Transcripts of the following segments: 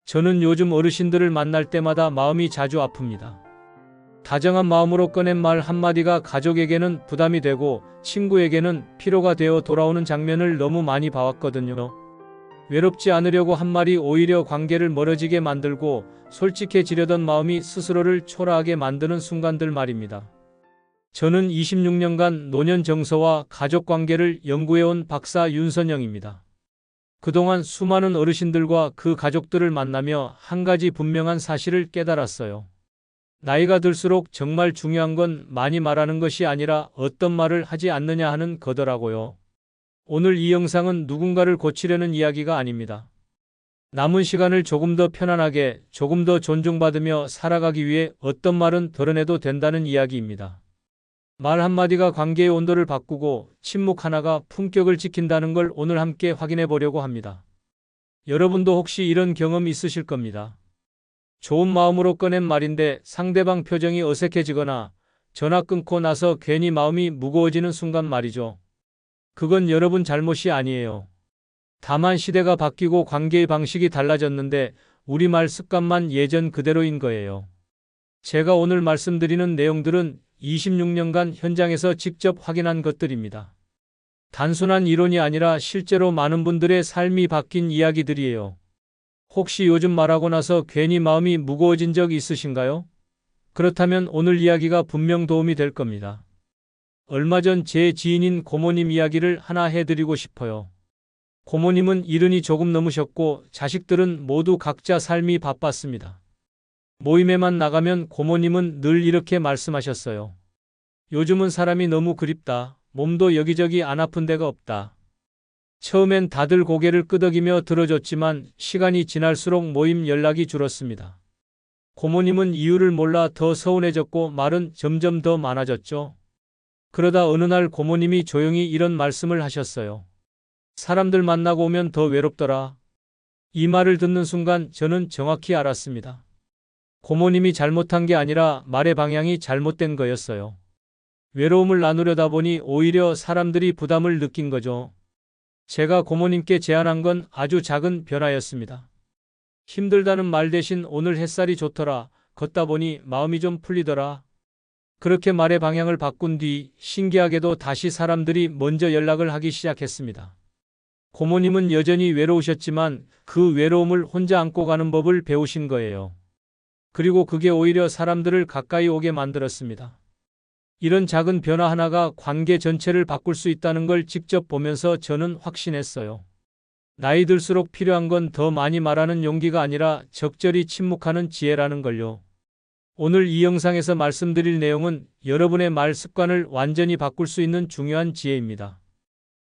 저는 요즘 어르신들을 만날 때마다 마음이 자주 아픕니다. 다정한 마음으로 꺼낸 말 한마디가 가족에게는 부담이 되고 친구에게는 피로가 되어 돌아오는 장면을 너무 많이 봐왔거든요. 외롭지 않으려고 한 말이 오히려 관계를 멀어지게 만들고 솔직해지려던 마음이 스스로를 초라하게 만드는 순간들 말입니다. 저는 26년간 노년 정서와 가족 관계를 연구해온 박사 윤선영입니다. 그동안 수많은 어르신들과 그 가족들을 만나며 한 가지 분명한 사실을 깨달았어요. 나이가 들수록 정말 중요한 건 많이 말하는 것이 아니라 어떤 말을 하지 않느냐 하는 거더라고요. 오늘 이 영상은 누군가를 고치려는 이야기가 아닙니다. 남은 시간을 조금 더 편안하게, 조금 더 존중받으며 살아가기 위해 어떤 말은 덜어내도 된다는 이야기입니다. 말 한마디가 관계의 온도를 바꾸고 침묵 하나가 품격을 지킨다는 걸 오늘 함께 확인해 보려고 합니다. 여러분도 혹시 이런 경험 있으실 겁니다. 좋은 마음으로 꺼낸 말인데 상대방 표정이 어색해지거나 전화 끊고 나서 괜히 마음이 무거워지는 순간 말이죠. 그건 여러분 잘못이 아니에요. 다만 시대가 바뀌고 관계의 방식이 달라졌는데 우리말 습관만 예전 그대로인 거예요. 제가 오늘 말씀드리는 내용들은 26년간 현장에서 직접 확인한 것들입니다. 단순한 이론이 아니라 실제로 많은 분들의 삶이 바뀐 이야기들이에요. 혹시 요즘 말하고 나서 괜히 마음이 무거워진 적 있으신가요? 그렇다면 오늘 이야기가 분명 도움이 될 겁니다. 얼마 전 제 지인인 고모님 이야기를 하나 해드리고 싶어요. 고모님은 70이 조금 넘으셨고 자식들은 모두 각자 삶이 바빴습니다. 모임에만 나가면 고모님은 늘 이렇게 말씀하셨어요. 요즘은 사람이 너무 그립다. 몸도 여기저기 안 아픈 데가 없다. 처음엔 다들 고개를 끄덕이며 들어줬지만 시간이 지날수록 모임 연락이 줄었습니다. 고모님은 이유를 몰라 더 서운해졌고 말은 점점 더 많아졌죠. 그러다 어느 날 고모님이 조용히 이런 말씀을 하셨어요. 사람들 만나고 오면 더 외롭더라. 이 말을 듣는 순간 저는 정확히 알았습니다. 고모님이 잘못한 게 아니라 말의 방향이 잘못된 거였어요. 외로움을 나누려다 보니 오히려 사람들이 부담을 느낀 거죠. 제가 고모님께 제안한 건 아주 작은 변화였습니다. 힘들다는 말 대신 오늘 햇살이 좋더라. 걷다 보니 마음이 좀 풀리더라. 그렇게 말의 방향을 바꾼 뒤 신기하게도 다시 사람들이 먼저 연락을 하기 시작했습니다. 고모님은 여전히 외로우셨지만 그 외로움을 혼자 안고 가는 법을 배우신 거예요. 그리고 그게 오히려 사람들을 가까이 오게 만들었습니다. 이런 작은 변화 하나가 관계 전체를 바꿀 수 있다는 걸 직접 보면서 저는 확신했어요. 나이 들수록 필요한 건 더 많이 말하는 용기가 아니라 적절히 침묵하는 지혜라는 걸요. 오늘 이 영상에서 말씀드릴 내용은 여러분의 말 습관을 완전히 바꿀 수 있는 중요한 지혜입니다.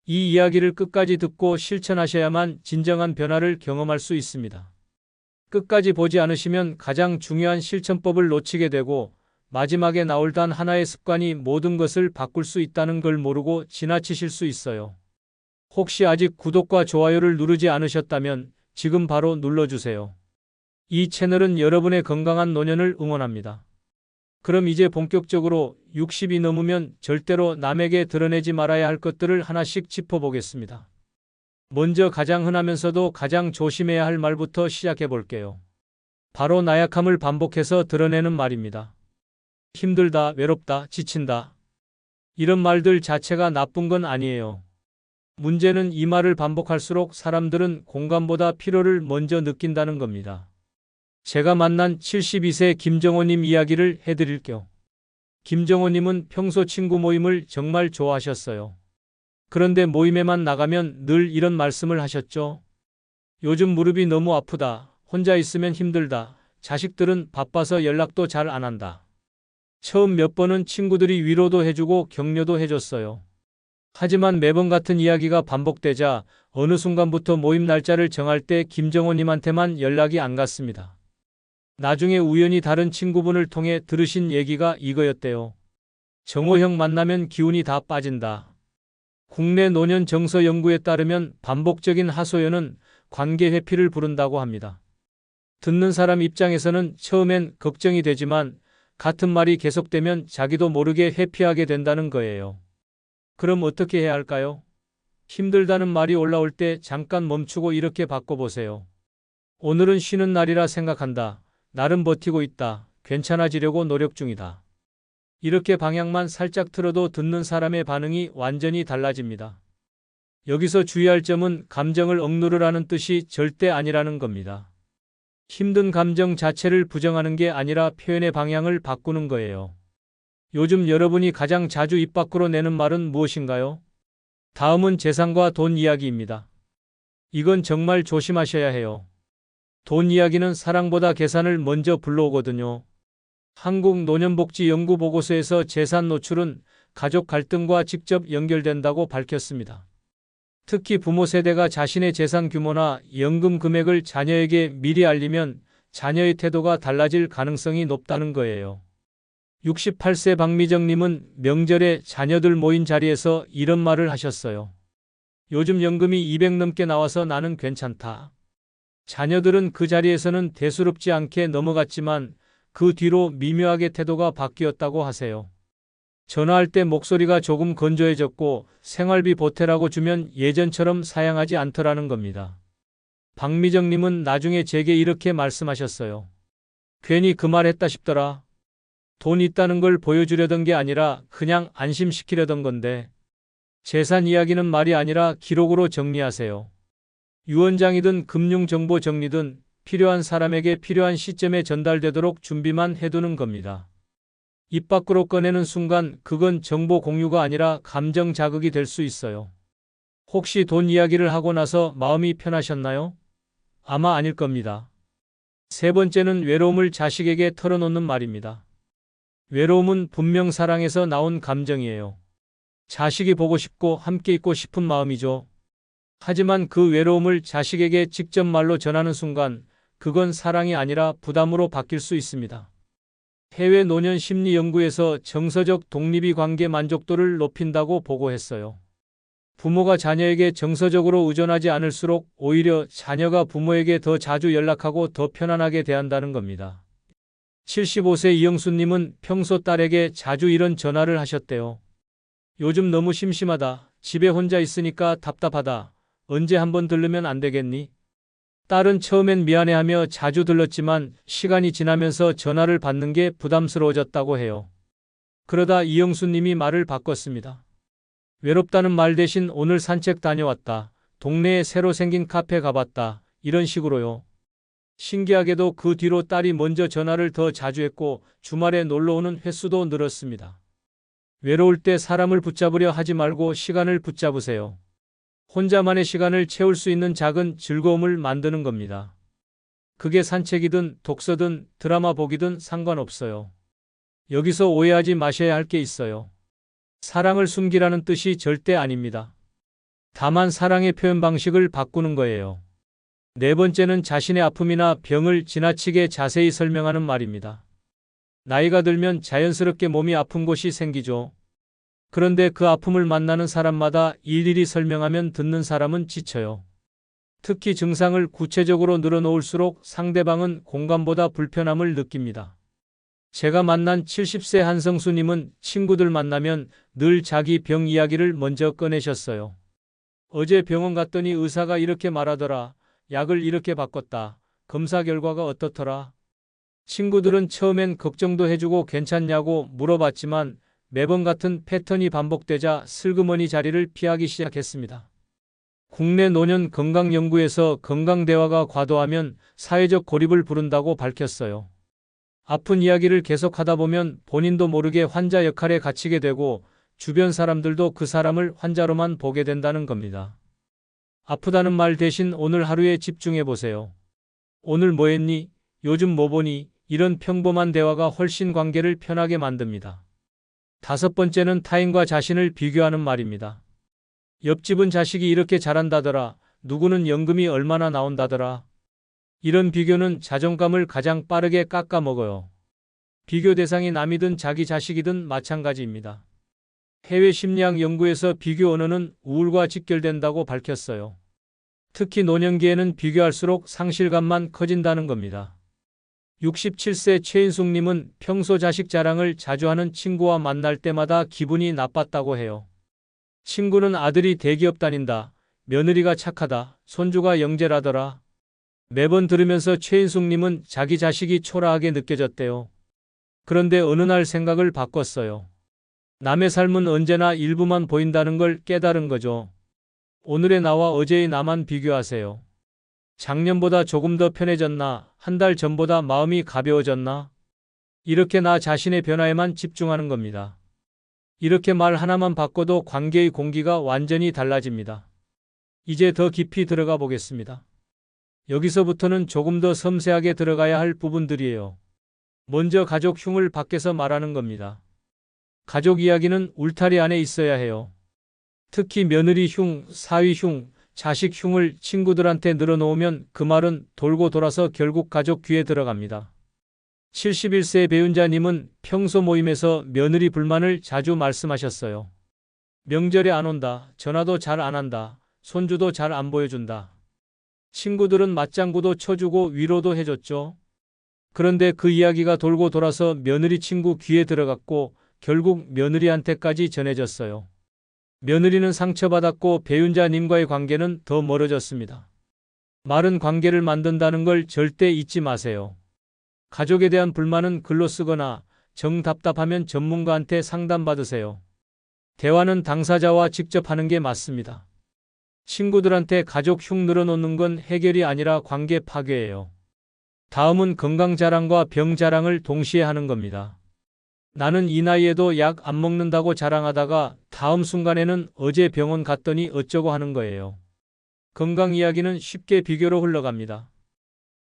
이 이야기를 끝까지 듣고 실천하셔야만 진정한 변화를 경험할 수 있습니다. 끝까지 보지 않으시면 가장 중요한 실천법을 놓치게 되고 마지막에 나올 단 하나의 습관이 모든 것을 바꿀 수 있다는 걸 모르고 지나치실 수 있어요. 혹시 아직 구독과 좋아요를 누르지 않으셨다면 지금 바로 눌러주세요. 이 채널은 여러분의 건강한 노년을 응원합니다. 그럼 이제 본격적으로 60이 넘으면 절대로 남에게 드러내지 말아야 할 것들을 하나씩 짚어보겠습니다. 먼저 가장 흔하면서도 가장 조심해야 할 말부터 시작해 볼게요. 바로 나약함을 반복해서 드러내는 말입니다. 힘들다, 외롭다, 지친다. 이런 말들 자체가 나쁜 건 아니에요. 문제는 이 말을 반복할수록 사람들은 공감보다 피로를 먼저 느낀다는 겁니다. 제가 만난 72세 김정호님 이야기를 해드릴게요. 김정호님은 평소 친구 모임을 정말 좋아하셨어요. 그런데 모임에만 나가면 늘 이런 말씀을 하셨죠. 요즘 무릎이 너무 아프다. 혼자 있으면 힘들다. 자식들은 바빠서 연락도 잘 안 한다. 처음 몇 번은 친구들이 위로도 해주고 격려도 해줬어요. 하지만 매번 같은 이야기가 반복되자 어느 순간부터 모임 날짜를 정할 때 김정호님한테만 연락이 안 갔습니다. 나중에 우연히 다른 친구분을 통해 들으신 얘기가 이거였대요. 정호 형 만나면 기운이 다 빠진다. 국내 노년 정서 연구에 따르면 반복적인 하소연은 관계 회피를 부른다고 합니다. 듣는 사람 입장에서는 처음엔 걱정이 되지만 같은 말이 계속되면 자기도 모르게 회피하게 된다는 거예요. 그럼 어떻게 해야 할까요? 힘들다는 말이 올라올 때 잠깐 멈추고 이렇게 바꿔보세요. 오늘은 쉬는 날이라 생각한다. 나름 버티고 있다. 괜찮아지려고 노력 중이다. 이렇게 방향만 살짝 틀어도 듣는 사람의 반응이 완전히 달라집니다. 여기서 주의할 점은 감정을 억누르라는 뜻이 절대 아니라는 겁니다. 힘든 감정 자체를 부정하는 게 아니라 표현의 방향을 바꾸는 거예요. 요즘 여러분이 가장 자주 입 밖으로 내는 말은 무엇인가요? 다음은 재산과 돈 이야기입니다. 이건 정말 조심하셔야 해요. 돈 이야기는 사랑보다 계산을 먼저 불러오거든요. 한국노년복지연구보고서에서 재산 노출은 가족 갈등과 직접 연결된다고 밝혔습니다. 특히 부모 세대가 자신의 재산 규모나 연금 금액을 자녀에게 미리 알리면 자녀의 태도가 달라질 가능성이 높다는 거예요. 68세 박미정님은 명절에 자녀들 모인 자리에서 이런 말을 하셨어요. 요즘 연금이 200 넘게 나와서 나는 괜찮다. 자녀들은 그 자리에서는 대수롭지 않게 넘어갔지만 그 뒤로 미묘하게 태도가 바뀌었다고 하세요. 전화할 때 목소리가 조금 건조해졌고 생활비 보태라고 주면 예전처럼 사양하지 않더라는 겁니다. 박미정님은 나중에 제게 이렇게 말씀하셨어요. 괜히 그 말 했다 싶더라. 돈 있다는 걸 보여주려던 게 아니라 그냥 안심시키려던 건데. 재산 이야기는 말이 아니라 기록으로 정리하세요. 유언장이든 금융정보 정리든 필요한 사람에게 필요한 시점에 전달되도록 준비만 해두는 겁니다. 입 밖으로 꺼내는 순간 그건 정보 공유가 아니라 감정 자극이 될 수 있어요. 혹시 돈 이야기를 하고 나서 마음이 편하셨나요? 아마 아닐 겁니다. 세 번째는 외로움을 자식에게 털어놓는 말입니다. 외로움은 분명 사랑에서 나온 감정이에요. 자식이 보고 싶고 함께 있고 싶은 마음이죠. 하지만 그 외로움을 자식에게 직접 말로 전하는 순간 그건 사랑이 아니라 부담으로 바뀔 수 있습니다. 해외 노년 심리 연구에서 정서적 독립이 관계 만족도를 높인다고 보고했어요. 부모가 자녀에게 정서적으로 의존하지 않을수록 오히려 자녀가 부모에게 더 자주 연락하고 더 편안하게 대한다는 겁니다. 75세 이영수님은 평소 딸에게 자주 이런 전화를 하셨대요. 요즘 너무 심심하다. 집에 혼자 있으니까 답답하다. 언제 한번 들르면 안 되겠니? 딸은 처음엔 미안해하며 자주 들렀지만 시간이 지나면서 전화를 받는 게 부담스러워졌다고 해요. 그러다 이영수님이 말을 바꿨습니다. 외롭다는 말 대신 오늘 산책 다녀왔다. 동네에 새로 생긴 카페 가봤다. 이런 식으로요. 신기하게도 그 뒤로 딸이 먼저 전화를 더 자주 했고 주말에 놀러오는 횟수도 늘었습니다. 외로울 때 사람을 붙잡으려 하지 말고 시간을 붙잡으세요. 혼자만의 시간을 채울 수 있는 작은 즐거움을 만드는 겁니다. 그게 산책이든 독서든 드라마 보기든 상관없어요. 여기서 오해하지 마셔야 할 게 있어요. 사랑을 숨기라는 뜻이 절대 아닙니다. 다만 사랑의 표현 방식을 바꾸는 거예요. 네 번째는 자신의 아픔이나 병을 지나치게 자세히 설명하는 말입니다. 나이가 들면 자연스럽게 몸이 아픈 곳이 생기죠. 그런데 그 아픔을 만나는 사람마다 일일이 설명하면 듣는 사람은 지쳐요. 특히 증상을 구체적으로 늘어놓을수록 상대방은 공감보다 불편함을 느낍니다. 제가 만난 70세 한성수님은 친구들 만나면 늘 자기 병 이야기를 먼저 꺼내셨어요. 어제 병원 갔더니 의사가 이렇게 말하더라. 약을 이렇게 바꿨다. 검사 결과가 어떻더라? 친구들은 처음엔 걱정도 해주고 괜찮냐고 물어봤지만 매번 같은 패턴이 반복되자 슬그머니 자리를 피하기 시작했습니다. 국내 노년 건강연구에서 건강대화가 과도하면 사회적 고립을 부른다고 밝혔어요. 아픈 이야기를 계속하다 보면 본인도 모르게 환자 역할에 갇히게 되고 주변 사람들도 그 사람을 환자로만 보게 된다는 겁니다. 아프다는 말 대신 오늘 하루에 집중해 보세요. 오늘 뭐 했니? 요즘 뭐 보니? 이런 평범한 대화가 훨씬 관계를 편하게 만듭니다. 다섯 번째는 타인과 자신을 비교하는 말입니다. 옆집은 자식이 이렇게 잘한다더라. 누구는 연금이 얼마나 나온다더라. 이런 비교는 자존감을 가장 빠르게 깎아먹어요. 비교 대상이 남이든 자기 자식이든 마찬가지입니다. 해외 심리학 연구에서 비교 언어는 우울과 직결된다고 밝혔어요. 특히 노년기에는 비교할수록 상실감만 커진다는 겁니다. 67세 최인숙님은 평소 자식 자랑을 자주 하는 친구와 만날 때마다 기분이 나빴다고 해요. 친구는 아들이 대기업 다닌다, 며느리가 착하다, 손주가 영재라더라. 매번 들으면서 최인숙님은 자기 자식이 초라하게 느껴졌대요. 그런데 어느 날 생각을 바꿨어요. 남의 삶은 언제나 일부만 보인다는 걸 깨달은 거죠. 오늘의 나와 어제의 나만 비교하세요. 작년보다 조금 더 편해졌나? 한 달 전보다 마음이 가벼워졌나? 이렇게 나 자신의 변화에만 집중하는 겁니다. 이렇게 말 하나만 바꿔도 관계의 공기가 완전히 달라집니다. 이제 더 깊이 들어가 보겠습니다. 여기서부터는 조금 더 섬세하게 들어가야 할 부분들이에요. 먼저 가족 흉을 밖에서 말하는 겁니다. 가족 이야기는 울타리 안에 있어야 해요. 특히 며느리 흉, 사위 흉, 자식 흉을 친구들한테 늘어놓으면 그 말은 돌고 돌아서 결국 가족 귀에 들어갑니다. 71세 배윤자님은 평소 모임에서 며느리 불만을 자주 말씀하셨어요. 명절에 안 온다, 전화도 잘 안 한다, 손주도 잘 안 보여준다. 친구들은 맞장구도 쳐주고 위로도 해줬죠. 그런데 그 이야기가 돌고 돌아서 며느리 친구 귀에 들어갔고 결국 며느리한테까지 전해졌어요. 며느리는 상처받았고 배윤자님과의 관계는 더 멀어졌습니다. 말은 관계를 만든다는 걸 절대 잊지 마세요. 가족에 대한 불만은 글로 쓰거나 정 답답하면 전문가한테 상담받으세요. 대화는 당사자와 직접 하는 게 맞습니다. 친구들한테 가족 흉 늘어놓는 건 해결이 아니라 관계 파괴예요. 다음은 건강 자랑과 병 자랑을 동시에 하는 겁니다. 나는 이 나이에도 약 안 먹는다고 자랑하다가 다음 순간에는 어제 병원 갔더니 어쩌고 하는 거예요. 건강 이야기는 쉽게 비교로 흘러갑니다.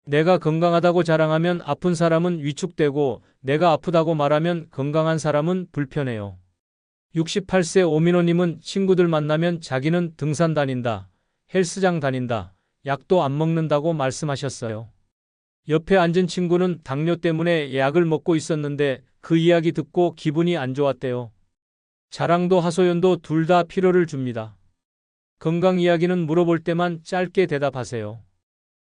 내가 건강하다고 자랑하면 아픈 사람은 위축되고 내가 아프다고 말하면 건강한 사람은 불편해요. 68세 오민호님은 친구들 만나면 자기는 등산 다닌다, 헬스장 다닌다, 약도 안 먹는다고 말씀하셨어요. 옆에 앉은 친구는 당뇨 때문에 약을 먹고 있었는데 그 이야기 듣고 기분이 안 좋았대요. 자랑도 하소연도 둘 다 피로를 줍니다. 건강 이야기는 물어볼 때만 짧게 대답하세요.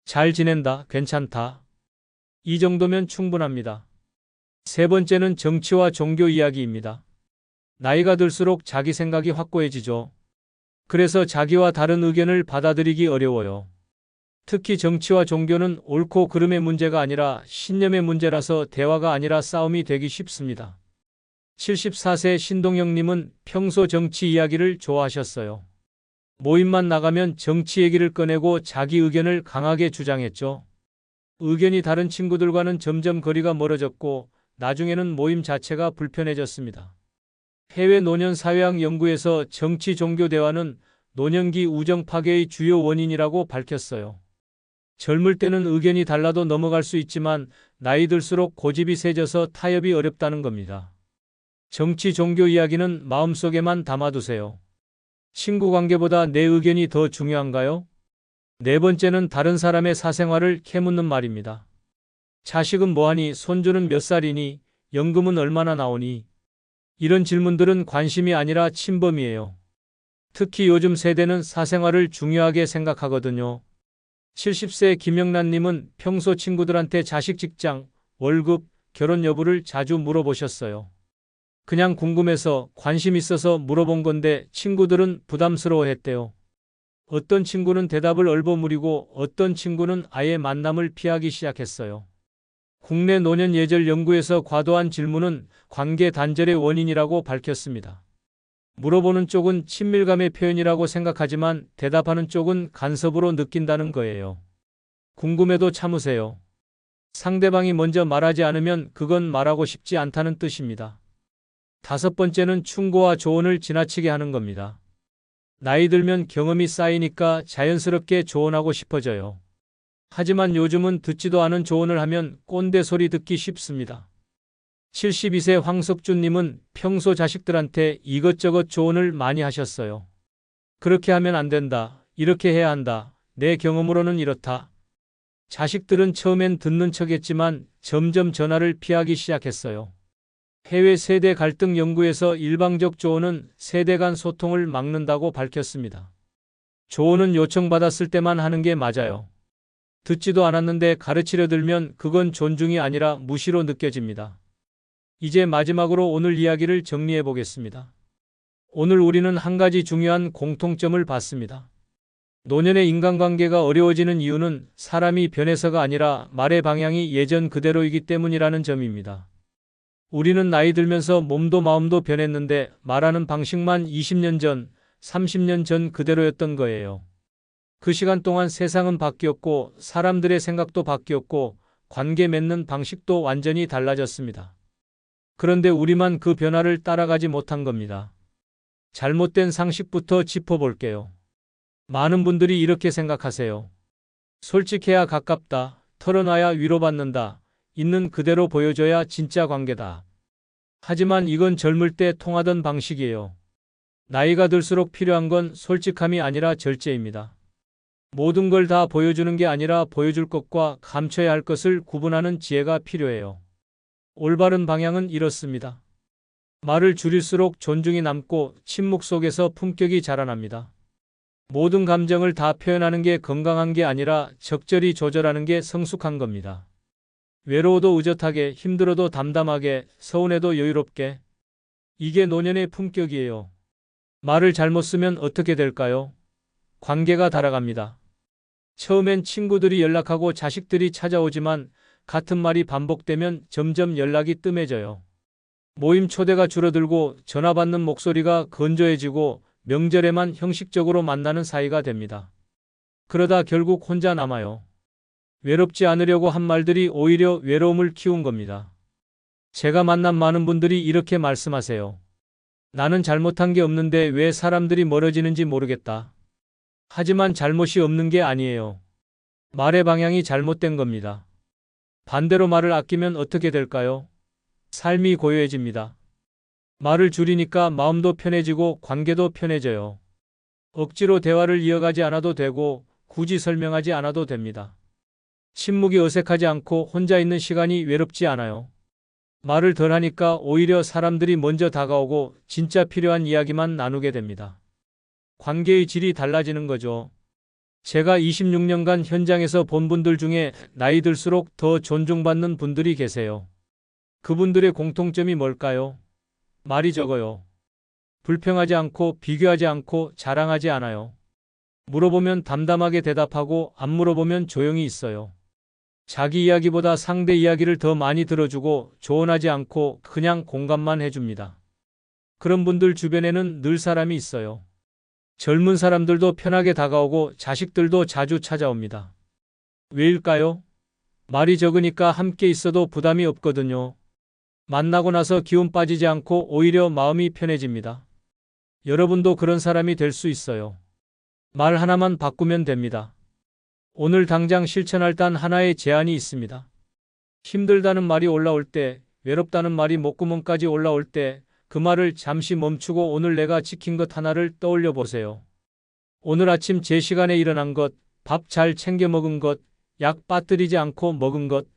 잘 지낸다, 괜찮다. 이 정도면 충분합니다. 세 번째는 정치와 종교 이야기입니다. 나이가 들수록 자기 생각이 확고해지죠. 그래서 자기와 다른 의견을 받아들이기 어려워요. 특히 정치와 종교는 옳고 그름의 문제가 아니라 신념의 문제라서 대화가 아니라 싸움이 되기 쉽습니다. 74세 신동영님은 평소 정치 이야기를 좋아하셨어요. 모임만 나가면 정치 얘기를 꺼내고 자기 의견을 강하게 주장했죠. 의견이 다른 친구들과는 점점 거리가 멀어졌고 나중에는 모임 자체가 불편해졌습니다. 해외 노년사회학 연구에서 정치 종교 대화는 노년기 우정 파괴의 주요 원인이라고 밝혔어요. 젊을 때는 의견이 달라도 넘어갈 수 있지만 나이 들수록 고집이 세져서 타협이 어렵다는 겁니다. 정치 종교 이야기는 마음속에만 담아두세요. 친구 관계보다 내 의견이 더 중요한가요? 네 번째는 다른 사람의 사생활을 캐묻는 말입니다. 자식은 뭐하니? 손주는 몇 살이니? 연금은 얼마나 나오니? 이런 질문들은 관심이 아니라 침범이에요. 특히 요즘 세대는 사생활을 중요하게 생각하거든요. 70세 김영란님은 평소 친구들한테 자식 직장, 월급, 결혼 여부를 자주 물어보셨어요. 그냥 궁금해서 관심 있어서 물어본 건데 친구들은 부담스러워했대요. 어떤 친구는 대답을 얼버무리고 어떤 친구는 아예 만남을 피하기 시작했어요. 국내 노년 예절 연구에서 과도한 질문은 관계 단절의 원인이라고 밝혔습니다. 물어보는 쪽은 친밀감의 표현이라고 생각하지만 대답하는 쪽은 간섭으로 느낀다는 거예요. 궁금해도 참으세요. 상대방이 먼저 말하지 않으면 그건 말하고 싶지 않다는 뜻입니다. 다섯 번째는 충고와 조언을 지나치게 하는 겁니다. 나이 들면 경험이 쌓이니까 자연스럽게 조언하고 싶어져요. 하지만 요즘은 듣지도 않은 조언을 하면 꼰대 소리 듣기 쉽습니다. 72세 황석준님은 평소 자식들한테 이것저것 조언을 많이 하셨어요. 그렇게 하면 안 된다. 이렇게 해야 한다. 내 경험으로는 이렇다. 자식들은 처음엔 듣는 척했지만 점점 전화를 피하기 시작했어요. 해외 세대 갈등 연구에서 일방적 조언은 세대 간 소통을 막는다고 밝혔습니다. 조언은 요청받았을 때만 하는 게 맞아요. 듣지도 않았는데 가르치려 들면 그건 존중이 아니라 무시로 느껴집니다. 이제 마지막으로 오늘 이야기를 정리해 보겠습니다. 오늘 우리는 한 가지 중요한 공통점을 봤습니다. 노년의 인간관계가 어려워지는 이유는 사람이 변해서가 아니라 말의 방향이 예전 그대로이기 때문이라는 점입니다. 우리는 나이 들면서 몸도 마음도 변했는데 말하는 방식만 20년 전, 30년 전 그대로였던 거예요. 그 시간 동안 세상은 바뀌었고 사람들의 생각도 바뀌었고 관계 맺는 방식도 완전히 달라졌습니다. 그런데 우리만 그 변화를 따라가지 못한 겁니다. 잘못된 상식부터 짚어볼게요. 많은 분들이 이렇게 생각하세요. 솔직해야 가깝다. 털어놔야 위로받는다. 있는 그대로 보여줘야 진짜 관계다. 하지만 이건 젊을 때 통하던 방식이에요. 나이가 들수록 필요한 건 솔직함이 아니라 절제입니다. 모든 걸 다 보여주는 게 아니라 보여줄 것과 감춰야 할 것을 구분하는 지혜가 필요해요. 올바른 방향은 이렇습니다. 말을 줄일수록 존중이 남고 침묵 속에서 품격이 자라납니다. 모든 감정을 다 표현하는 게 건강한 게 아니라 적절히 조절하는 게 성숙한 겁니다. 외로워도 의젓하게, 힘들어도 담담하게, 서운해도 여유롭게. 이게 노년의 품격이에요. 말을 잘못 쓰면 어떻게 될까요? 관계가 달아갑니다. 처음엔 친구들이 연락하고 자식들이 찾아오지만 같은 말이 반복되면 점점 연락이 뜸해져요. 모임 초대가 줄어들고 전화 받는 목소리가 건조해지고 명절에만 형식적으로 만나는 사이가 됩니다. 그러다 결국 혼자 남아요. 외롭지 않으려고 한 말들이 오히려 외로움을 키운 겁니다. 제가 만난 많은 분들이 이렇게 말씀하세요. 나는 잘못한 게 없는데 왜 사람들이 멀어지는지 모르겠다. 하지만 잘못이 없는 게 아니에요. 말의 방향이 잘못된 겁니다. 반대로 말을 아끼면 어떻게 될까요? 삶이 고요해집니다. 말을 줄이니까 마음도 편해지고 관계도 편해져요. 억지로 대화를 이어가지 않아도 되고 굳이 설명하지 않아도 됩니다. 침묵이 어색하지 않고 혼자 있는 시간이 외롭지 않아요. 말을 덜 하니까 오히려 사람들이 먼저 다가오고 진짜 필요한 이야기만 나누게 됩니다. 관계의 질이 달라지는 거죠. 제가 26년간 현장에서 본 분들 중에 나이 들수록 더 존중받는 분들이 계세요. 그분들의 공통점이 뭘까요? 말이 적어요. 불평하지 않고 비교하지 않고 자랑하지 않아요. 물어보면 담담하게 대답하고 안 물어보면 조용히 있어요. 자기 이야기보다 상대 이야기를 더 많이 들어주고 조언하지 않고 그냥 공감만 해줍니다. 그런 분들 주변에는 늘 사람이 있어요. 젊은 사람들도 편하게 다가오고 자식들도 자주 찾아옵니다. 왜일까요? 말이 적으니까 함께 있어도 부담이 없거든요. 만나고 나서 기운 빠지지 않고 오히려 마음이 편해집니다. 여러분도 그런 사람이 될 수 있어요. 말 하나만 바꾸면 됩니다. 오늘 당장 실천할 단 하나의 제안이 있습니다. 힘들다는 말이 올라올 때, 외롭다는 말이 목구멍까지 올라올 때, 그 말을 잠시 멈추고 오늘 내가 지킨 것 하나를 떠올려 보세요. 오늘 아침 제 시간에 일어난 것, 밥 잘 챙겨 먹은 것, 약 빠뜨리지 않고 먹은 것.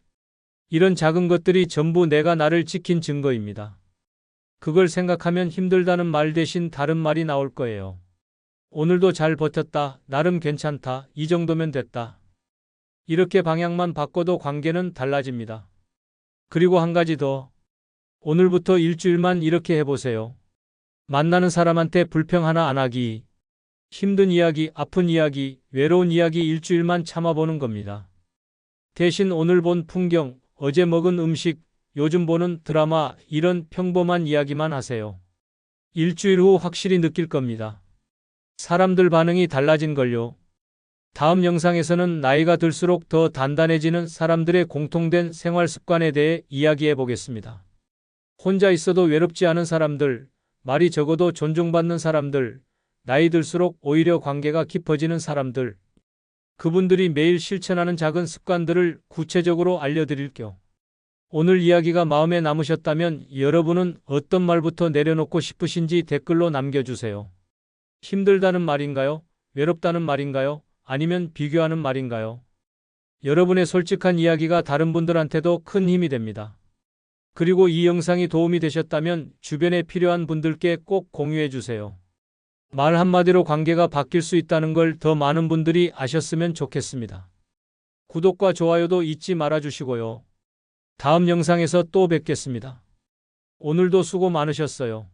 이런 작은 것들이 전부 내가 나를 지킨 증거입니다. 그걸 생각하면 힘들다는 말 대신 다른 말이 나올 거예요. 오늘도 잘 버텼다, 나름 괜찮다, 이 정도면 됐다. 이렇게 방향만 바꿔도 관계는 달라집니다. 그리고 한 가지 더. 오늘부터 일주일만 이렇게 해보세요. 만나는 사람한테 불평 하나 안 하기. 힘든 이야기, 아픈 이야기, 외로운 이야기 일주일만 참아보는 겁니다. 대신 오늘 본 풍경, 어제 먹은 음식, 요즘 보는 드라마 이런 평범한 이야기만 하세요. 일주일 후 확실히 느낄 겁니다. 사람들 반응이 달라진걸요. 다음 영상에서는 나이가 들수록 더 단단해지는 사람들의 공통된 생활 습관에 대해 이야기해 보겠습니다. 혼자 있어도 외롭지 않은 사람들, 말이 적어도 존중받는 사람들, 나이 들수록 오히려 관계가 깊어지는 사람들. 그분들이 매일 실천하는 작은 습관들을 구체적으로 알려드릴게요. 오늘 이야기가 마음에 남으셨다면 여러분은 어떤 말부터 내려놓고 싶으신지 댓글로 남겨주세요. 힘들다는 말인가요? 외롭다는 말인가요? 아니면 비교하는 말인가요? 여러분의 솔직한 이야기가 다른 분들한테도 큰 힘이 됩니다. 그리고 이 영상이 도움이 되셨다면 주변에 필요한 분들께 꼭 공유해 주세요. 말 한마디로 관계가 바뀔 수 있다는 걸 더 많은 분들이 아셨으면 좋겠습니다. 구독과 좋아요도 잊지 말아 주시고요. 다음 영상에서 또 뵙겠습니다. 오늘도 수고 많으셨어요.